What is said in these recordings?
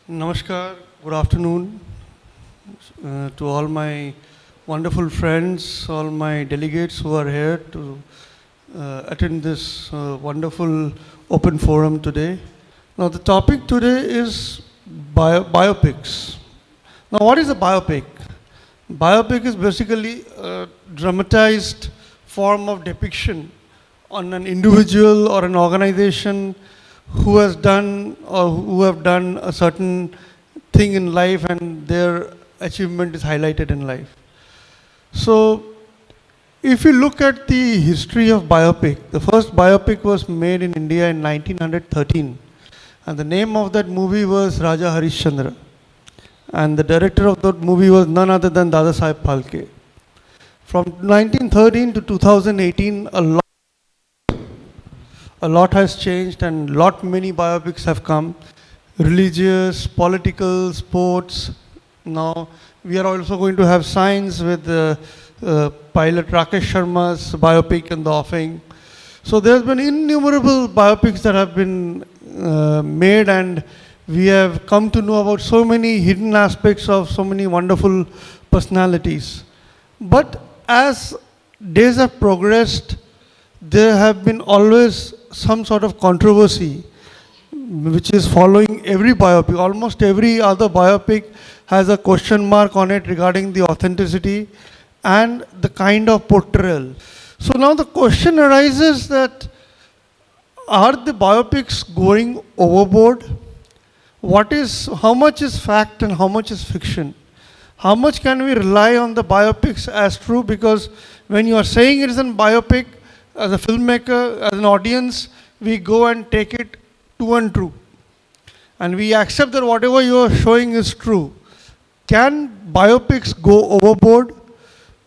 Namaskar, good afternoon to all my wonderful friends, all my delegates who are here to attend this wonderful open forum today. Now, the topic today is biopics. Now, what is a biopic? Biopic is basically a dramatized form of depiction on an individual or an organization who has done or who have done a certain thing in life and their achievement is highlighted in life. So, if you look at the history of biopic, the first biopic was made in India in 1913, and the name of that movie was Raja Harishchandra, and the director of that movie was none other than Dada Saheb Phalke. From 1913 to 2018, a lot has changed and many biopics have come. Religious, political, sports. Now we are also going to have science with pilot Rakesh Sharma's biopic in the offing. So there's been innumerable biopics that have been made, and we have come to know about so many hidden aspects of so many wonderful personalities. But as days have progressed, there have been always some sort of controversy which is following every biopic. Almost every other biopic has a question mark on it regarding the authenticity and the kind of portrayal. So now the question arises that are the biopics going overboard? How much is fact and how much is fiction? How much can we rely on the biopics as true? Because when you are saying it is a biopic, as a filmmaker, as an audience, we go and take it true and true. And we accept that whatever you are showing is true. Can biopics go overboard?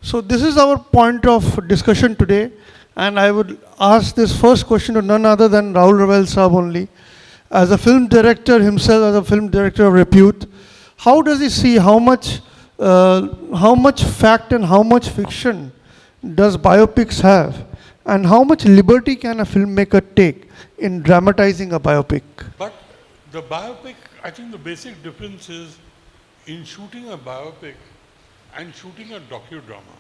So this is our point of discussion today. And I would ask this first question to none other than Rahul Ravel Saab only. As a film director himself, as a film director of repute, how does he see how much fact and how much fiction does biopics have? And how much liberty can a filmmaker take in dramatizing a biopic? But the biopic, I think the basic difference is in shooting a biopic and shooting a docudrama.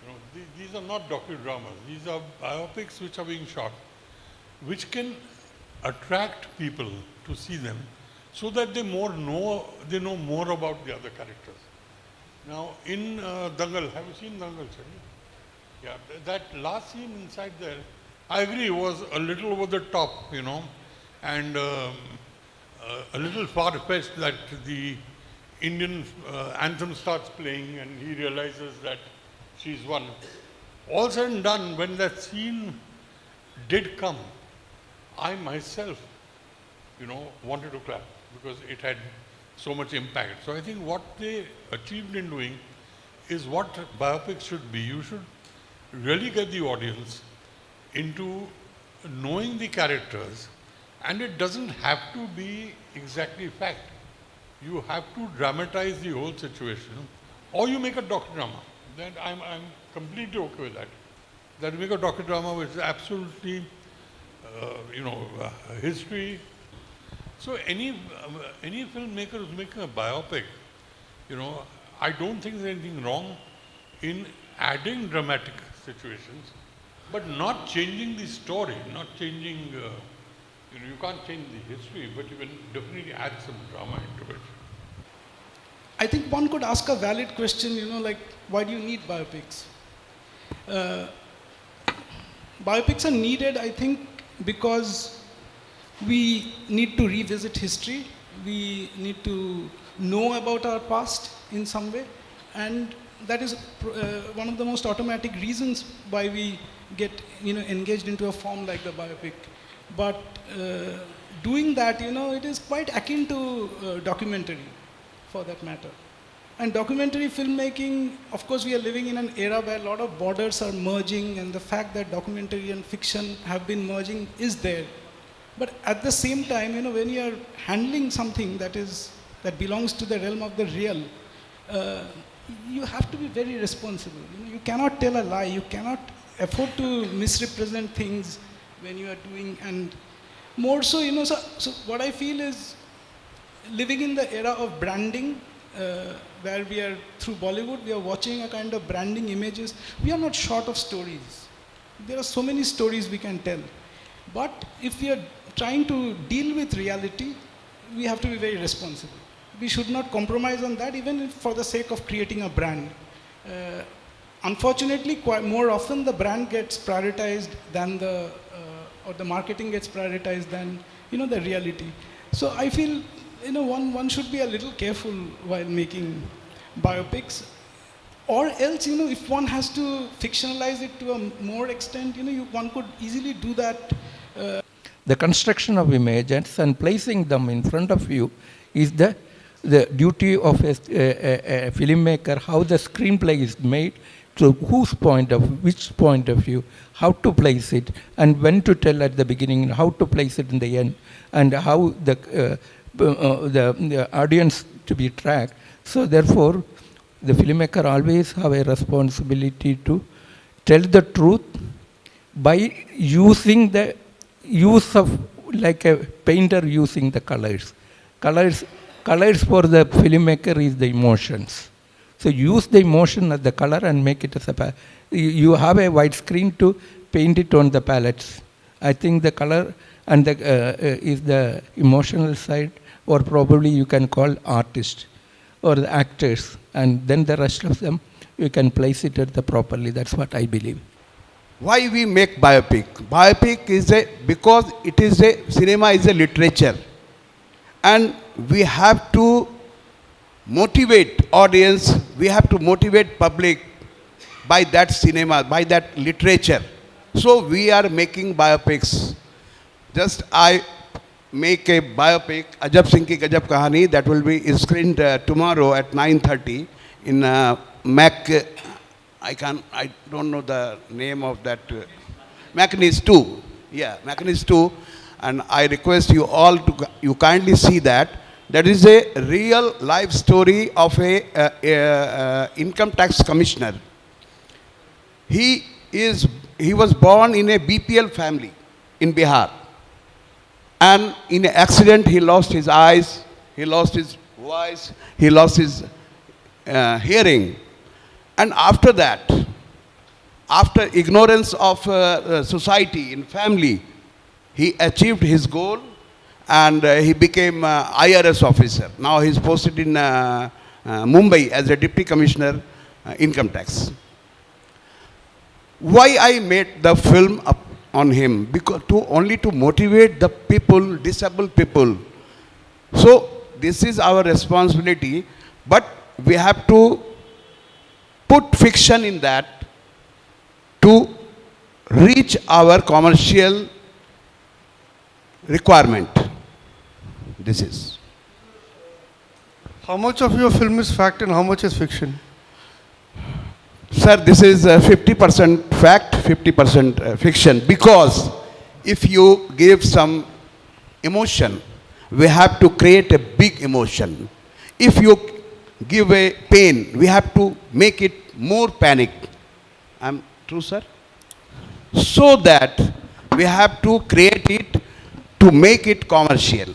You know, these are not docudramas. These are biopics which are being shot, which can attract people to see them so that they know more about the other characters. Now, in Dangal, have you seen Dangal, sir? Yeah, that last scene inside there, I agree, was a little over the top, you know, and a little far-fetched that the Indian anthem starts playing and he realizes that she's one. All said and done, when that scene did come, I myself, you know, wanted to clap because it had so much impact. So I think what they achieved in doing is what biopics should be. You should really get the audience into knowing the characters, and it doesn't have to be exactly fact. You have to dramatize the whole situation, or you make a docudrama. Then I'm completely okay with that. That you make a docudrama which is absolutely, history. So any filmmaker who's making a biopic, you know, I don't think there's anything wrong in adding dramatic situations, but not changing the story, not changing, you can't change the history, but you can definitely add some drama into it. I think one could ask a valid question, like, why do you need biopics? Biopics are needed, I think, because we need to revisit history, we need to know about our past in some way, and that is one of the most automatic reasons why we get engaged into a form like the biopic. But doing that, it is quite akin to documentary, for that matter. And documentary filmmaking, of course, we are living in an era where a lot of borders are merging, and the fact that documentary and fiction have been merging is there. But at the same time, when you are handling something that belongs to the realm of the real, you have to be very responsible. You cannot tell a lie. You cannot afford to misrepresent things when you are doing. And more so, so what I feel is living in the era of branding, where we are through Bollywood, we are watching a kind of branding images. We are not short of stories. There are so many stories we can tell. But if we are trying to deal with reality, we have to be very responsible. We should not compromise on that, even for the sake of creating a brand. Unfortunately, quite more often the brand gets prioritized than or the marketing gets prioritized than, the reality. So I feel, one should be a little careful while making biopics. Or else, if one has to fictionalize it to a more extent, one could easily do that. The construction of images and placing them in front of you is the duty of a filmmaker, how the screenplay is made, to which point of view, how to place it, and when to tell at the beginning, how to place it in the end, and how the audience to be tracked. So therefore, the filmmaker always have a responsibility to tell the truth by using the use of, like a painter using the colors. Colors for the filmmaker is the emotions. So use the emotion as the color and make it as a you have a white screen to paint it on the palettes. I think the color and the is the emotional side, or probably you can call artist or the actors, and then the rest of them you can place it at the properly. That's what I believe. Why we make biopic? Biopic is because it is cinema is a literature, and we have to motivate audience, we have to motivate public by that cinema, by that literature. So we are making biopics. Just I make a biopic, Ajab Singh Ki Gajab Kahani, that will be screened tomorrow at 9:30 in Mac. I don't know the name of that. Machinis 2. Yeah, Machinis 2. And I request you all to, you kindly see that. That is a real life story of a income tax commissioner. He was born in a BPL family in Bihar. And in an accident, he lost his eyes, he lost his voice, he lost his hearing. And after that, after ignorance of society in family, he achieved his goal, and he became IRS officer. Now he's posted in Mumbai as a deputy commissioner, income tax. Why I made the film on him? Because only to motivate the people, disabled people. So this is our responsibility, but we have to put fiction in that to reach our commercial requirement. This is. How much of your film is fact and how much is fiction? Sir, this is 50% fact, 50% fiction, because if you give some emotion, we have to create a big emotion. If you give a pain, we have to make it more panic. I'm true, sir? So that we have to create it to make it commercial.